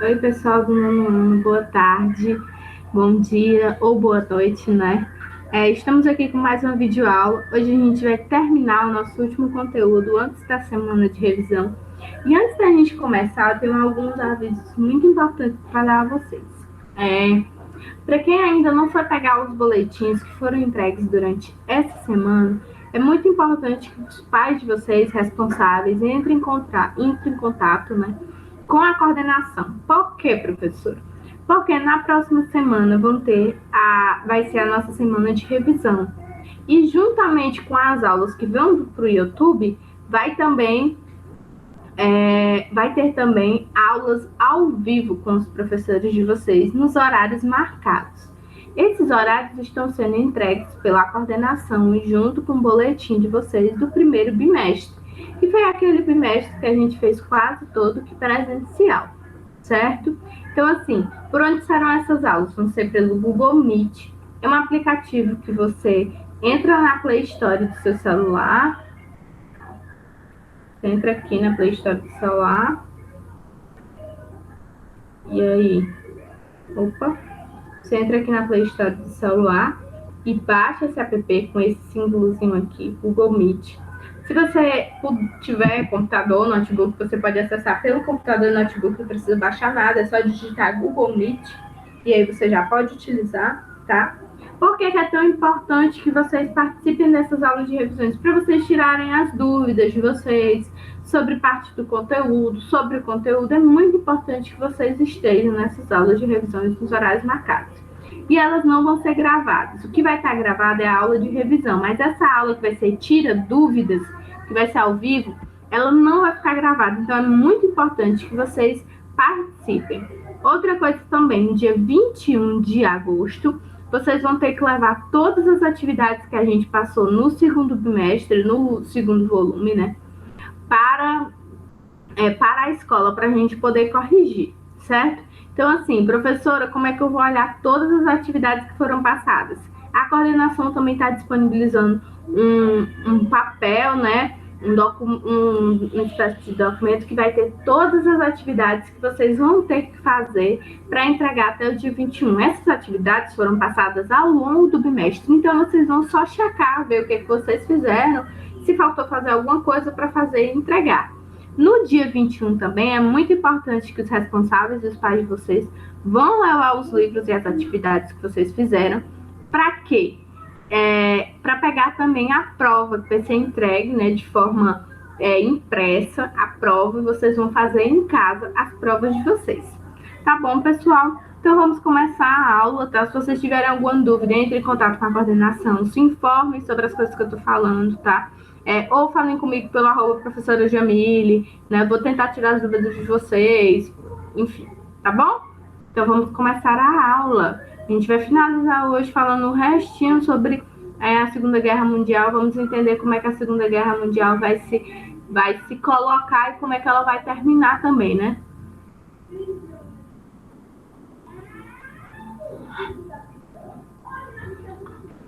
Oi, pessoal do nono ano, boa tarde, bom dia ou boa noite, né? Estamos aqui com mais uma videoaula. Hoje a gente vai terminar o nosso último conteúdo antes da semana de revisão. E antes da gente começar, eu tenho alguns avisos muito importantes para dar a vocês. Para quem ainda não foi pegar os boletins que foram entregues durante essa semana, é muito importante que os pais de vocês responsáveis entrem em contato, né, com a coordenação. Por quê, professor? Porque na próxima semana vai ser a nossa semana de revisão. E juntamente com as aulas que vão para o YouTube, vai ter também aulas ao vivo com os professores de vocês nos horários marcados. Esses horários estão sendo entregues pela coordenação e junto com o boletim de vocês do primeiro bimestre, que foi aquele bimestre que a gente fez quase todo que presencial, certo? Então, assim, por onde serão essas aulas? Vão ser pelo Google Meet. É um aplicativo que você entra na Play Store do seu celular, você entra aqui na Play Store do celular, e aí, você entra aqui na Play Store do celular e baixa esse app com esse símbolozinho aqui, Google Meet. Se você tiver computador ou notebook, você pode acessar pelo computador e notebook, não precisa baixar nada, é só digitar Google Meet e aí você já pode utilizar, tá? Por que é tão importante que vocês participem dessas aulas de revisões? Para vocês tirarem as dúvidas de vocês sobre parte do conteúdo, sobre o conteúdo. É muito importante que vocês estejam nessas aulas de revisões nos horários marcados. E elas não vão ser gravadas. O que vai estar gravado é a aula de revisão, mas essa aula que vai ser tira dúvidas, que vai ser ao vivo, ela não vai ficar gravada. Então é muito importante que vocês participem. Outra coisa também, no dia 21 de agosto, vocês vão ter que levar todas as atividades que a gente passou no segundo bimestre, no segundo volume, né, para a escola, para a gente poder corrigir, certo? Então, assim, professora, como é que eu vou olhar todas as atividades que foram passadas? A coordenação também está disponibilizando um papel, né? Uma espécie de documento que vai ter todas as atividades que vocês vão ter que fazer para entregar até o dia 21. Essas atividades foram passadas ao longo do bimestre, então vocês vão só checar, ver o que vocês fizeram, se faltou fazer alguma coisa para fazer e entregar. No dia 21 também é muito importante que os responsáveis e os pais de vocês vão levar os livros e as atividades que vocês fizeram. Para quê? Para pegar também a prova que vai ser entregue, né, de forma impressa, a prova, e vocês vão fazer em casa as provas de vocês. Tá bom, pessoal? Então vamos começar a aula, tá? Se vocês tiverem alguma dúvida, entre em contato com a coordenação, se informem sobre as coisas que eu tô falando, tá? Ou falem comigo pelo professora Jamile, né? Vou tentar tirar as dúvidas de vocês, enfim, tá bom? Então vamos começar a aula. A gente vai finalizar hoje falando um restinho sobre a Segunda Guerra Mundial. Vamos entender como é que a Segunda Guerra Mundial vai se colocar e como é que ela vai terminar também, né?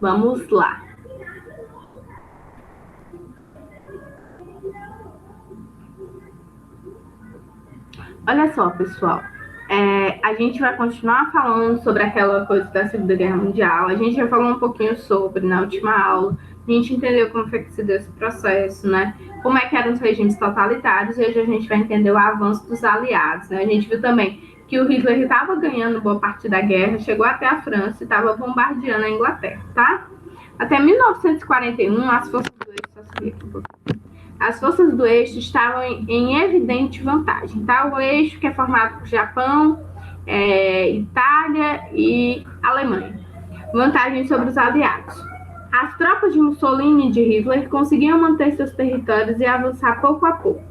Vamos lá. Olha só, pessoal. A gente vai continuar falando sobre aquela coisa da Segunda Guerra Mundial. A gente já falou um pouquinho sobre na última aula. A gente entendeu como foi que se deu esse processo, né? Como é que eram os regimes totalitários. E hoje a gente vai entender o avanço dos aliados, né? A gente viu também que o Hitler estava ganhando boa parte da guerra, chegou até a França e estava bombardeando a Inglaterra, tá? Até 1941, as forças do eixo estavam em evidente vantagem, tá? O eixo que é formado por Japão, Itália e Alemanha. Vantagem sobre os aliados. As tropas de Mussolini e de Hitler conseguiam manter seus territórios e avançar pouco a pouco.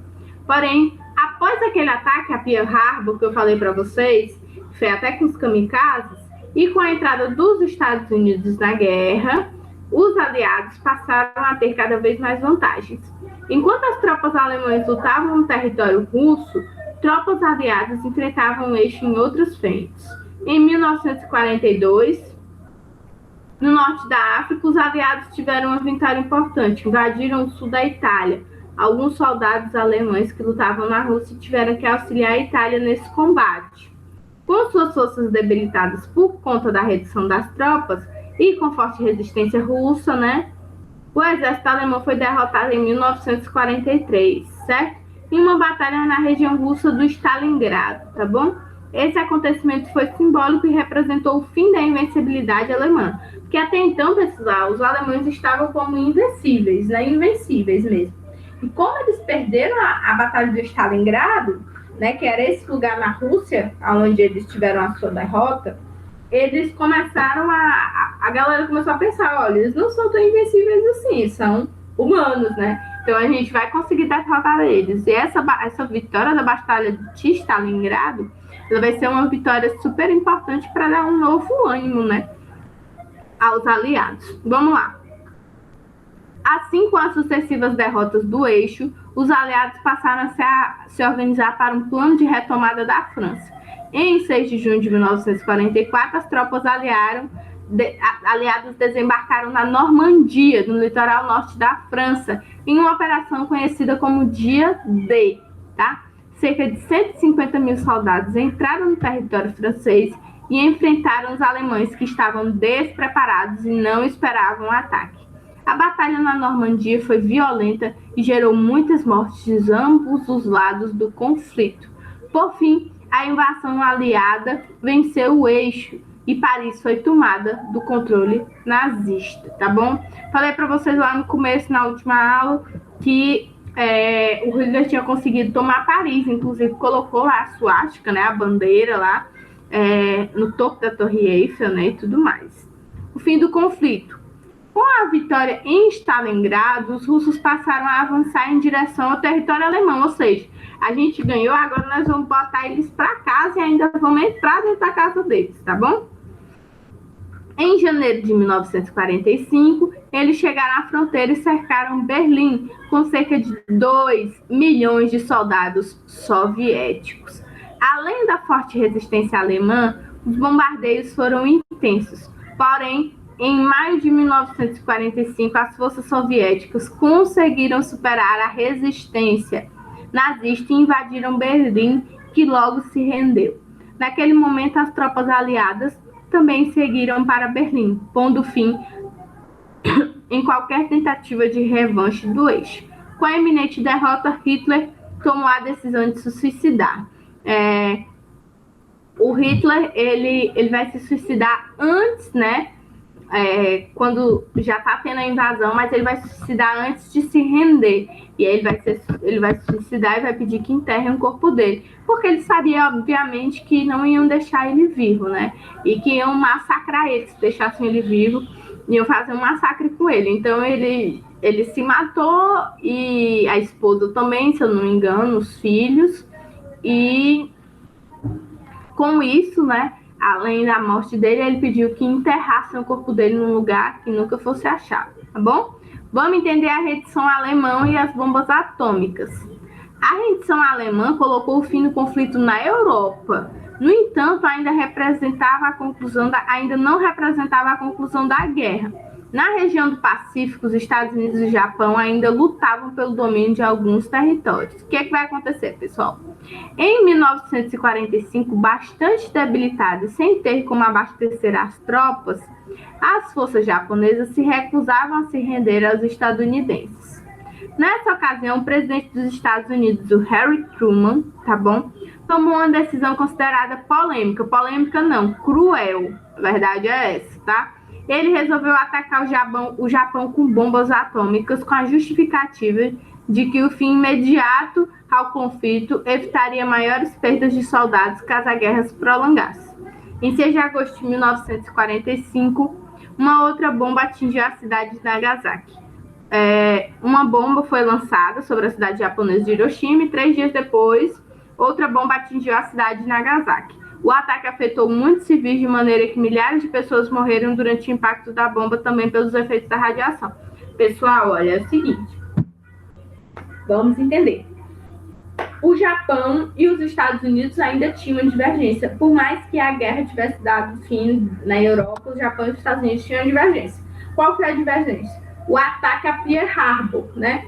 Porém, após aquele ataque a Pearl Harbor que eu falei para vocês, que foi até com os kamikazes, e com a entrada dos Estados Unidos na guerra, os aliados passaram a ter cada vez mais vantagens. Enquanto as tropas alemãs lutavam no território russo, tropas aliadas enfrentavam o eixo em outras frentes. Em 1942, no norte da África, os aliados tiveram uma vitória importante, invadiram o sul da Itália, alguns soldados alemães que lutavam na Rússia tiveram que auxiliar a Itália nesse combate. Com suas forças debilitadas por conta da redução das tropas e com forte resistência russa, né? O exército alemão foi derrotado em 1943, certo? Em uma batalha na região russa do Stalingrado, tá bom? Esse acontecimento foi simbólico e representou o fim da invencibilidade alemã, porque até então, pessoal, os alemães estavam como invencíveis, né? Invencíveis mesmo. E como eles perderam a batalha do Stalingrado, né, que era esse lugar na Rússia, onde eles tiveram a sua derrota, eles começaram a galera começou a pensar, olha, eles não são tão invencíveis assim, são humanos, né? Então a gente vai conseguir derrotar eles. E essa vitória da Batalha de Stalingrado, ela vai ser uma vitória super importante para dar um novo ânimo, né, aos aliados. Vamos lá. Assim, com as sucessivas derrotas do eixo, os aliados passaram a se organizar para um plano de retomada da França. Em 6 de junho de 1944, as tropas aliadas desembarcaram na Normandia, no litoral norte da França, em uma operação conhecida como Dia D. Tá? Cerca de 150 mil soldados entraram no território francês e enfrentaram os alemães que estavam despreparados e não esperavam o ataque. A batalha na Normandia foi violenta e gerou muitas mortes de ambos os lados do conflito. Por fim, a invasão aliada venceu o eixo e Paris foi tomada do controle nazista, tá bom? Falei para vocês lá no começo, na última aula, que o Hitler tinha conseguido tomar Paris, inclusive colocou lá a suástica, né, a bandeira lá no topo da Torre Eiffel, né, e tudo mais. O fim do conflito. Com a vitória em Stalingrado, os russos passaram a avançar em direção ao território alemão, ou seja, a gente ganhou, agora nós vamos botar eles para casa e ainda vamos entrar dentro da casa deles, tá bom? Em janeiro de 1945, eles chegaram à fronteira e cercaram Berlim com cerca de 2 milhões de soldados soviéticos. Além da forte resistência alemã, os bombardeios foram intensos, porém, em maio de 1945, as forças soviéticas conseguiram superar a resistência nazista e invadiram Berlim, que logo se rendeu. Naquele momento, as tropas aliadas também seguiram para Berlim, pondo fim em qualquer tentativa de revanche do eixo. Com a iminente derrota, Hitler tomou a decisão de se suicidar. O Hitler ele vai se suicidar antes, né? Quando já está tendo a invasão, mas ele vai se suicidar antes de se render. E aí ele vai se suicidar e vai pedir que enterrem o corpo dele. Porque ele sabia, obviamente, que não iam deixar ele vivo, né? E que iam massacrar ele. Se deixassem ele vivo, iam fazer um massacre com ele. Então ele se matou e a esposa também, se eu não me engano, os filhos. E com isso, né? Além da morte dele, ele pediu que enterrassem o corpo dele num lugar que nunca fosse achado, tá bom? Vamos entender a rendição alemã e as bombas atômicas. A rendição alemã colocou o fim do conflito na Europa. No entanto, ainda não representava a conclusão da guerra. Na região do Pacífico, os Estados Unidos e o Japão ainda lutavam pelo domínio de alguns territórios. O que vai acontecer, pessoal? Em 1945, bastante debilitado e sem ter como abastecer as tropas, as forças japonesas se recusavam a se render aos estadunidenses. Nessa ocasião, o presidente dos Estados Unidos, o Harry Truman, tá bom, tomou uma decisão considerada polêmica. Polêmica não, cruel. A verdade é essa, tá? Ele resolveu atacar o Japão com bombas atômicas com a justificativa de que o fim imediato ao conflito evitaria maiores perdas de soldados caso a guerra se prolongasse. Em 6 de agosto de 1945, uma outra bomba atingiu a cidade de Nagasaki. Uma bomba foi lançada sobre a cidade japonesa de Hiroshima e 3 dias depois, outra bomba atingiu a cidade de Nagasaki. O ataque afetou muitos civis de maneira que milhares de pessoas morreram durante o impacto da bomba, também pelos efeitos da radiação. Pessoal, olha, é o seguinte. Vamos entender. O Japão e os Estados Unidos ainda tinham divergência. Por mais que a guerra tivesse dado fim na Europa, o Japão e os Estados Unidos tinham divergência. Qual foi a divergência? O ataque a Pearl Harbor, né?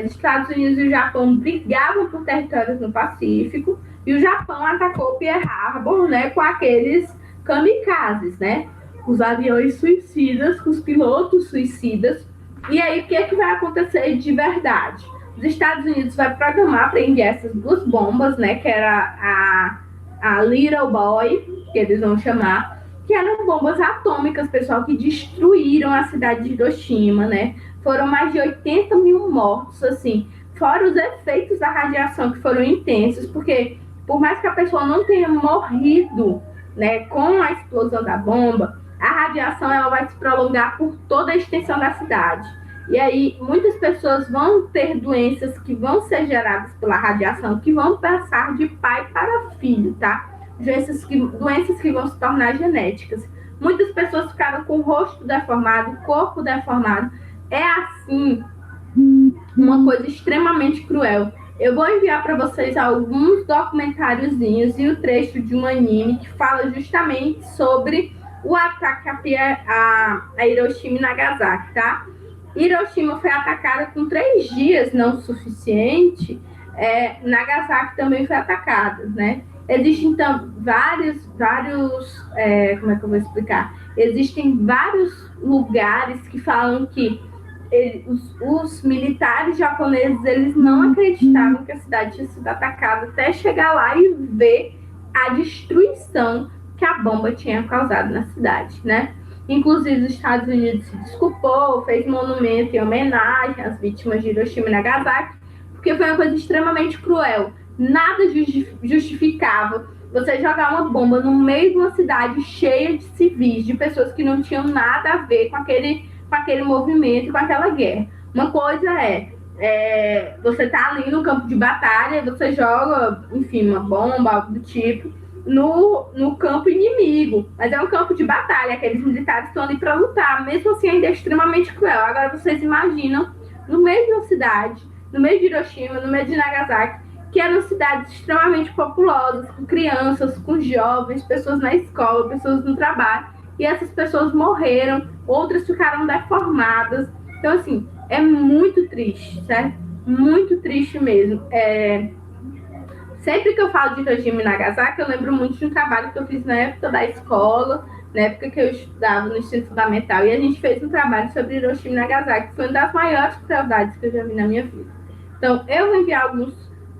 os Estados Unidos e o Japão brigavam por territórios no Pacífico, e o Japão atacou Pearl Harbor, né, com aqueles kamikazes, né, os aviões suicidas, com os pilotos suicidas. E aí, o que é que vai acontecer de verdade? Os Estados Unidos vai programar para enviar essas duas bombas, né, que era a Little Boy, que eles vão chamar, que eram bombas atômicas, pessoal, que destruíram a cidade de Hiroshima, né? Foram mais de 80 mil mortos, assim, fora os efeitos da radiação que foram intensos, porque por mais que a pessoa não tenha morrido, né, com a explosão da bomba, a radiação ela vai se prolongar por toda a extensão da cidade. E aí, muitas pessoas vão ter doenças que vão ser geradas pela radiação, que vão passar de pai para filho, tá? Doenças que vão se tornar genéticas. Muitas pessoas ficaram com o rosto deformado, corpo deformado. É assim, uma coisa extremamente cruel. Eu vou enviar para vocês alguns documentáriozinhos e o trecho de um anime que fala justamente sobre o ataque a Hiroshima e Nagasaki, tá? Hiroshima foi atacada com 3 dias, não o suficiente. Nagasaki também foi atacada, né? Existem, então, como é que eu vou explicar? Existem vários lugares que falam que os militares japoneses, eles não acreditavam que a cidade tinha sido atacada até chegar lá e ver a destruição que a bomba tinha causado na cidade, né? Inclusive, os Estados Unidos se desculpou, fez monumento em homenagem às vítimas de Hiroshima e Nagasaki, porque foi uma coisa extremamente cruel. Nada justificava você jogar uma bomba no meio de uma cidade cheia de civis, de pessoas que não tinham nada a ver com aquele movimento, com aquela guerra. Uma coisa você tá ali no campo de batalha, você joga, enfim, uma bomba, algo do tipo, no campo inimigo, mas é um campo de batalha, aqueles militares estão ali para lutar, mesmo assim ainda é extremamente cruel. Agora vocês imaginam, no meio de uma cidade, no meio de Hiroshima, no meio de Nagasaki, que eram cidades extremamente populosas, com crianças, com jovens, pessoas na escola, pessoas no trabalho, e essas pessoas morreram, outras ficaram deformadas. Então, assim, é muito triste, certo? Muito triste mesmo. Sempre que eu falo de Hiroshima e Nagasaki, eu lembro muito de um trabalho que eu fiz na época da escola, na época que eu estudava no ensino fundamental, e a gente fez um trabalho sobre Hiroshima e Nagasaki, que foi uma das maiores crueldades que eu já vi na minha vida. Então, eu vou enviar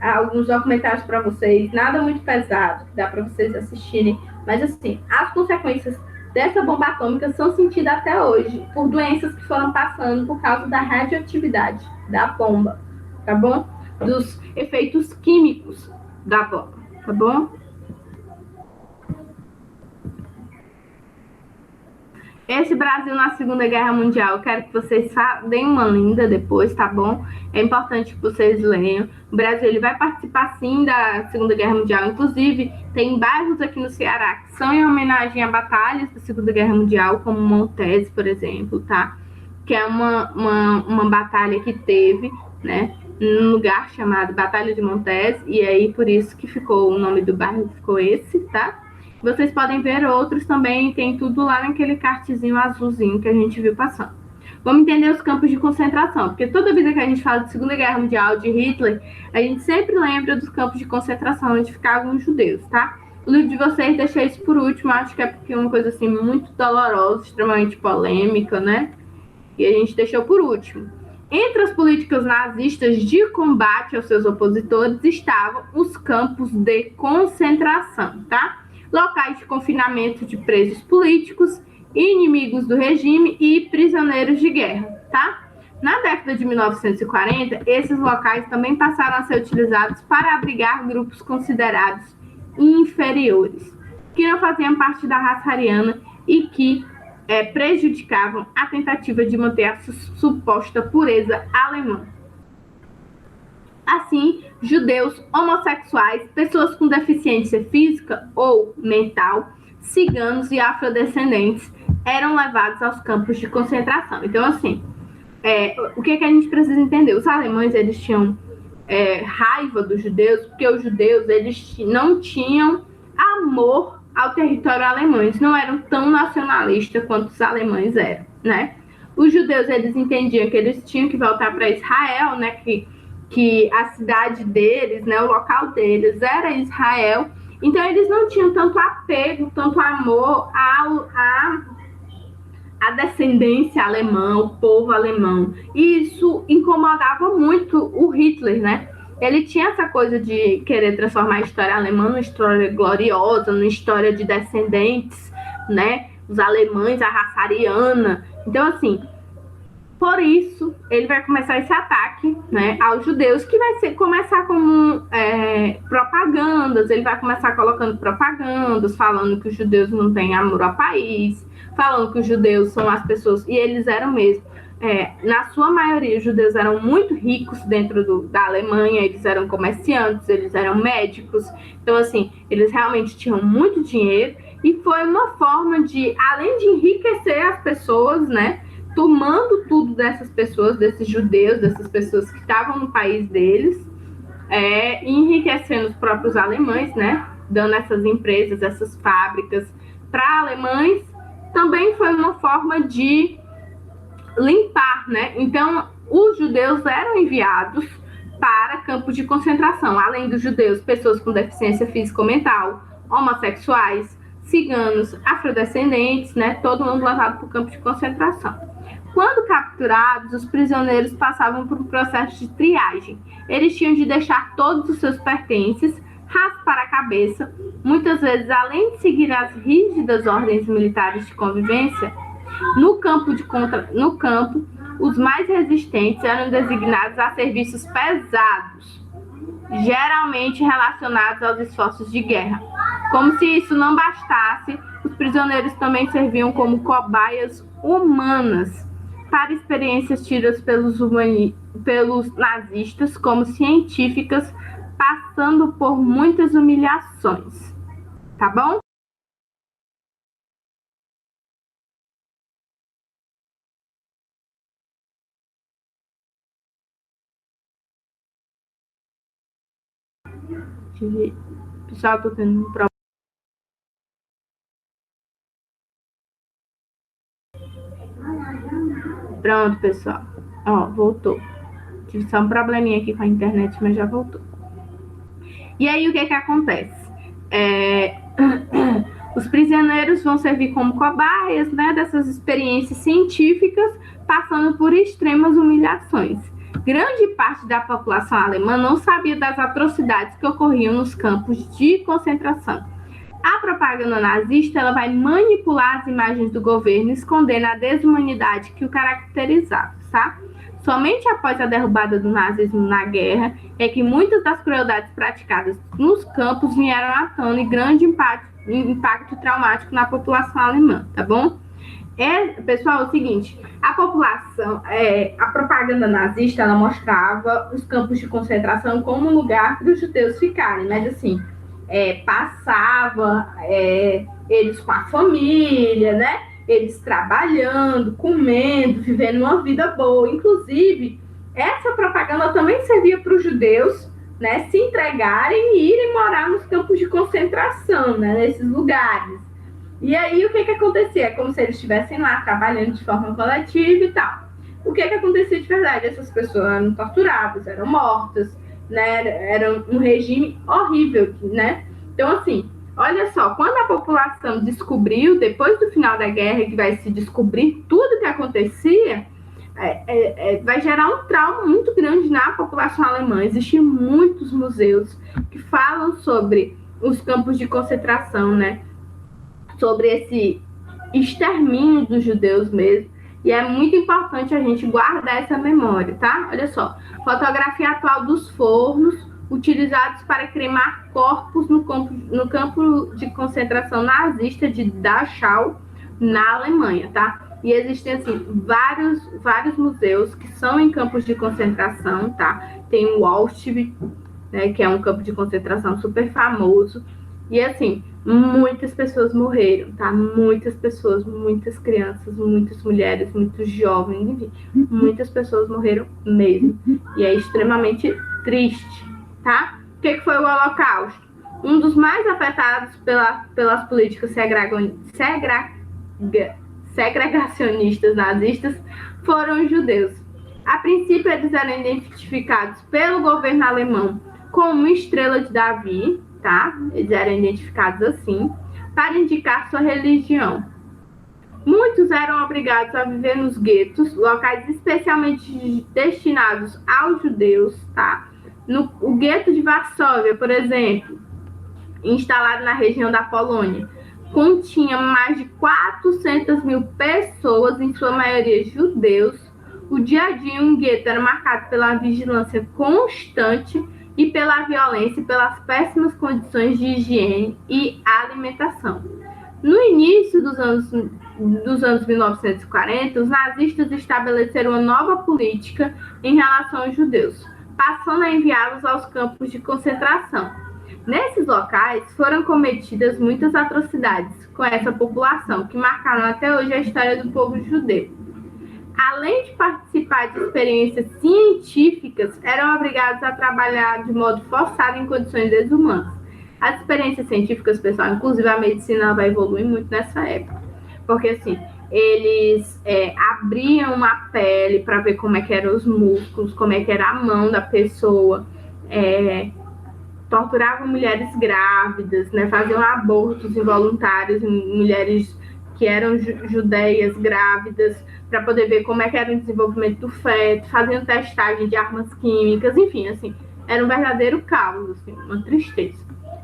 alguns documentários para vocês, nada muito pesado, que dá para vocês assistirem, mas assim, as consequências dessa bomba atômica são sentidas até hoje, por doenças que foram passando por causa da radioatividade da bomba, tá bom? Dos efeitos químicos da bomba, tá bom? Esse Brasil na Segunda Guerra Mundial, eu quero que vocês deem uma lida depois, tá bom? É importante que vocês leiam. O Brasil ele vai participar sim da Segunda Guerra Mundial, inclusive tem bairros aqui no Ceará que são em homenagem a batalhas da Segunda Guerra Mundial, como Montes, por exemplo, tá? Que é uma batalha que teve, né? Num lugar chamado Batalha de Montes, e aí por isso que ficou o nome do bairro, ficou esse, tá? Vocês podem ver outros também, tem tudo lá naquele cartezinho azulzinho que a gente viu passando. Vamos entender os campos de concentração, porque toda vida que a gente fala de Segunda Guerra Mundial, de Hitler, a gente sempre lembra dos campos de concentração onde ficavam os judeus, tá? O livro de vocês deixei isso por último, acho que é porque é uma coisa assim muito dolorosa, extremamente polêmica, né? E a gente deixou por último. Entre as políticas nazistas de combate aos seus opositores estavam os campos de concentração, tá? Locais de confinamento de presos políticos, inimigos do regime e prisioneiros de guerra, tá? Na década de 1940, esses locais também passaram a ser utilizados para abrigar grupos considerados inferiores, que não faziam parte da raça ariana e que prejudicavam a tentativa de manter a suposta pureza alemã. Assim, judeus, homossexuais, pessoas com deficiência física ou mental, ciganos e afrodescendentes eram levados aos campos de concentração. Então, assim, o que a gente precisa entender? Os alemães, eles tinham raiva dos judeus, porque os judeus, eles não tinham amor ao território alemão. Eles não eram tão nacionalistas quanto os alemães eram, né? Os judeus, eles entendiam que eles tinham que voltar para Israel, né? Que a cidade deles, né? O local deles era Israel. Então, eles não tinham tanto apego, tanto amor à descendência alemã, o povo alemão. E isso incomodava muito o Hitler, né? Ele tinha essa coisa de querer transformar a história alemã numa história gloriosa, numa história de descendentes, né? Os alemães, a raça ariana. Então, assim, por isso, ele vai começar esse ataque, né, aos judeus, que vai começar como propagandas. Ele vai começar colocando propagandas, falando que os judeus não têm amor ao país, falando que os judeus são as pessoas, e eles eram mesmo. Na sua maioria, os judeus eram muito ricos dentro da Alemanha, eles eram comerciantes, eles eram médicos. Então, assim, eles realmente tinham muito dinheiro, e foi uma forma de, além de enriquecer as pessoas, né, tomando tudo dessas pessoas, desses judeus, dessas pessoas que estavam no país deles, enriquecendo os próprios alemães, né? Dando essas empresas, essas fábricas para alemães, também foi uma forma de limpar, né? Então, os judeus eram enviados para campos de concentração. Além dos judeus, pessoas com deficiência físico-mental, homossexuais, ciganos, afrodescendentes, né? Todo mundo levado para o campo de concentração. Quando capturados, os prisioneiros passavam por um processo de triagem. Eles tinham de deixar todos os seus pertences, raspar a cabeça. Muitas vezes, além de seguir as rígidas ordens militares de convivência, no campo, os mais resistentes eram designados a serviços pesados, geralmente relacionados aos esforços de guerra. Como se isso não bastasse, os prisioneiros também serviam como cobaias humanas para experiências tidas pelos nazistas como científicas, passando por muitas humilhações. Tá bom? Pessoal, tô tendo um problema. Pronto, pessoal. Ó, voltou. Tive só um probleminha aqui com a internet, mas já voltou. E aí, o que acontece? Os prisioneiros vão servir como cobaias, né, dessas experiências científicas, passando por extremas humilhações. Grande parte da população alemã não sabia das atrocidades que ocorriam nos campos de concentração. A propaganda nazista, ela vai manipular as imagens do governo, escondendo a desumanidade que o caracterizava, tá? Somente após a derrubada do nazismo na guerra é que muitas das crueldades praticadas nos campos vieram à tona e grande impacto traumático na população alemã, tá bom? Pessoal, é o seguinte, a propaganda nazista, ela mostrava os campos de concentração como um lugar para os judeus ficarem, mas assim, passava eles com a família, né? Eles trabalhando, comendo, vivendo uma vida boa. Inclusive, essa propaganda também servia para os judeus, né, se entregarem e irem morar nos campos de concentração, né, nesses lugares. E aí, o que acontecia? É como se eles estivessem lá trabalhando de forma coletiva e tal. O que acontecia de verdade? Essas pessoas eram torturadas, eram mortas, né? Era um regime horrível, né? Então, assim, olha só, quando a população descobriu, depois do final da guerra, que vai se descobrir tudo que acontecia, vai gerar um trauma muito grande na população alemã. Existem muitos museus que falam sobre os campos de concentração, né? Sobre esse extermínio dos judeus mesmo. E é muito importante a gente guardar essa memória, tá? Olha só, fotografia atual dos fornos utilizados para cremar corpos no campo de concentração nazista de Dachau, na Alemanha, tá? E existem, assim, vários museus que são em campos de concentração, tá? Tem o Auschwitz, né, que é um campo de concentração super famoso. E, assim, muitas pessoas morreram, tá? Muitas pessoas, muitas crianças, muitas mulheres, muitos jovens, enfim, muitas pessoas morreram mesmo. E é extremamente triste, tá? O que foi o Holocausto? Um dos mais afetados pelas políticas segregacionistas nazistas foram os judeus. A princípio, eles eram identificados pelo governo alemão como uma estrela de Davi, tá? Eles eram identificados assim, para indicar sua religião. Muitos eram obrigados a viver nos guetos, locais especialmente destinados aos judeus, tá? O gueto de Varsóvia, por exemplo, instalado na região da Polônia, continha mais de 400 mil pessoas, em sua maioria judeus. O dia a dia em um gueto era marcado pela vigilância constante e pela violência e pelas péssimas condições de higiene e alimentação. No início dos anos 1940, os nazistas estabeleceram uma nova política em relação aos judeus, passando a enviá-los aos campos de concentração. Nesses locais foram cometidas muitas atrocidades com essa população, que marcaram até hoje a história do povo judeu. Além de participar de experiências científicas, eram obrigados a trabalhar de modo forçado em condições desumanas. As experiências científicas, pessoal, inclusive a medicina vai evoluir muito nessa época, porque assim, eles abriam a pele para ver como é que eram os músculos, como é que era a mão da pessoa, torturavam mulheres grávidas, né, faziam abortos involuntários em mulheres que eram judeias grávidas, para poder ver como é que era o desenvolvimento do feto, faziam testagem de armas químicas, enfim, assim, era um verdadeiro caos, assim, uma tristeza,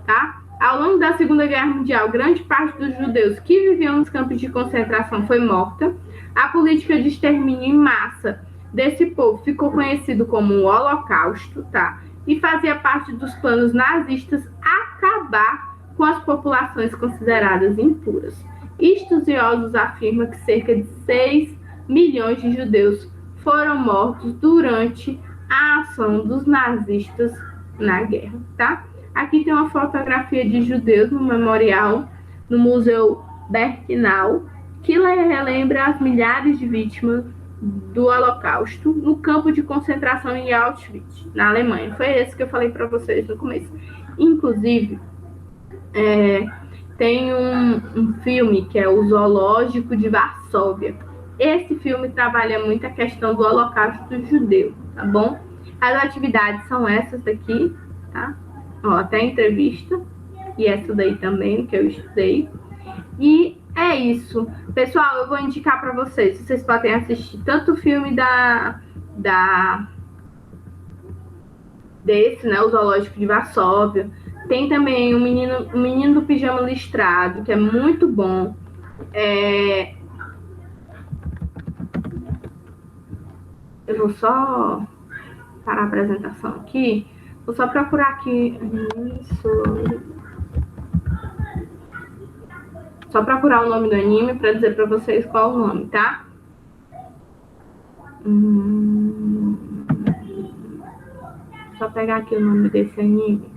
tá? Ao longo da Segunda Guerra Mundial, grande parte dos judeus que viviam nos campos de concentração foi morta. A política de extermínio em massa desse povo ficou conhecido como o Holocausto, tá? E fazia parte dos planos nazistas acabar com as populações consideradas impuras. Estudiosos afirmam que cerca de 6 milhões de judeus foram mortos durante a ação dos nazistas na guerra, tá? Aqui tem uma fotografia de judeus no memorial no Museu Birkenau, que relembra as milhares de vítimas do Holocausto no campo de concentração em Auschwitz, na Alemanha. Foi esse que eu falei para vocês no começo. Inclusive, tem um filme que é o Zoológico de Varsóvia. Esse filme trabalha muito a questão do Holocausto judeu, tá bom? As atividades são essas daqui, tá? Ó, até a entrevista, e essa daí também, que eu estudei. E é isso. Pessoal, eu vou indicar para vocês. Vocês podem assistir tanto o filme desse, né, o Zoológico de Varsóvia. Tem também o menino do Pijama Listrado, que é muito bom. Eu vou só parar a apresentação aqui. Vou só procurar aqui. Só procurar o nome do anime para dizer para vocês qual o nome, tá? Só pegar aqui o nome desse anime.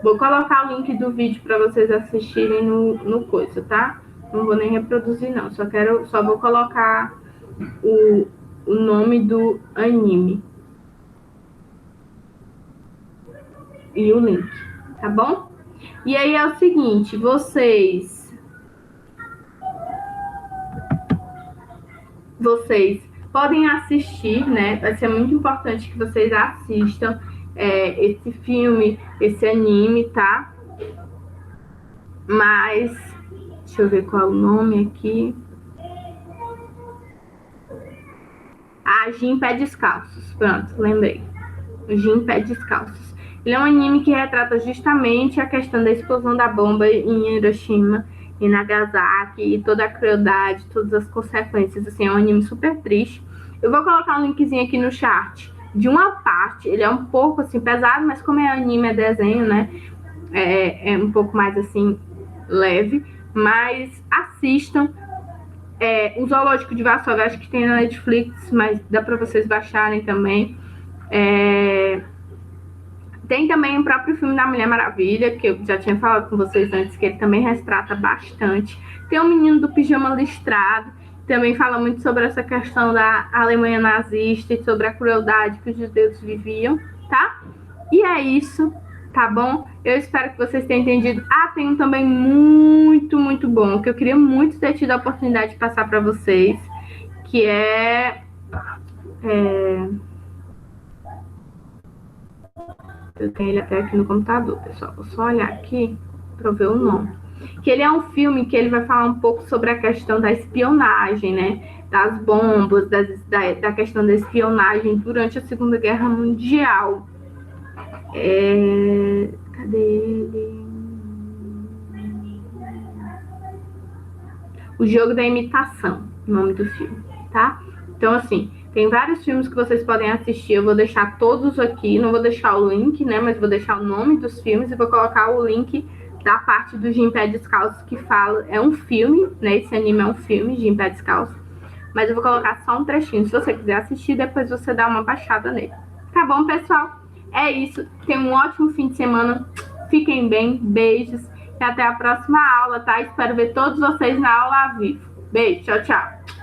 Vou colocar o link do vídeo para vocês assistirem no coisa, tá? Não vou nem reproduzir, não. Só vou colocar o nome do anime. E o link, tá bom? E aí é o seguinte, vocês podem assistir, né? Vai ser muito importante que vocês assistam esse filme, esse anime, tá? Mas, deixa eu ver qual é o nome aqui. Jin Pé Descalços. Pronto, lembrei. Jin Pé Descalços. Ele é um anime que retrata justamente a questão da explosão da bomba em Hiroshima e Nagasaki e toda a crueldade, todas as consequências. Assim, é um anime super triste. Eu vou colocar um linkzinho aqui no chat de uma parte. Ele é um pouco assim pesado, mas como é anime, é desenho, né? É um pouco mais assim leve. Mas assistam. O Zoológico de Varsóvia, acho que tem na Netflix, mas dá para vocês baixarem também. Tem também o próprio filme da Mulher Maravilha, que eu já tinha falado com vocês antes, que ele também retrata bastante. Tem o Menino do Pijama Listrado, também fala muito sobre essa questão da Alemanha nazista e sobre a crueldade que os judeus viviam, tá? E é isso, tá bom? Eu espero que vocês tenham entendido. Tem um também muito, muito bom, que eu queria muito ter tido a oportunidade de passar para vocês, que eu tenho ele até aqui no computador, pessoal. Vou só olhar aqui para ver o nome. Que ele é um filme que ele vai falar um pouco sobre a questão da espionagem, né? Das bombas, da questão da espionagem durante a Segunda Guerra Mundial. Cadê ele? O Jogo da Imitação, o nome do filme, tá? Então, assim, tem vários filmes que vocês podem assistir. Eu vou deixar todos aqui, não vou deixar o link, né? Mas vou deixar o nome dos filmes e vou colocar o link da parte do Jim Pé Descalço que fala. É um filme, né? Esse anime é um filme, Jim Pé Descalço. Mas eu vou colocar só um trechinho. Se você quiser assistir, depois você dá uma baixada nele. Tá bom, pessoal? É isso. Tenham um ótimo fim de semana. Fiquem bem. Beijos. E até a próxima aula, tá? Espero ver todos vocês na aula ao vivo. Beijo. Tchau, tchau.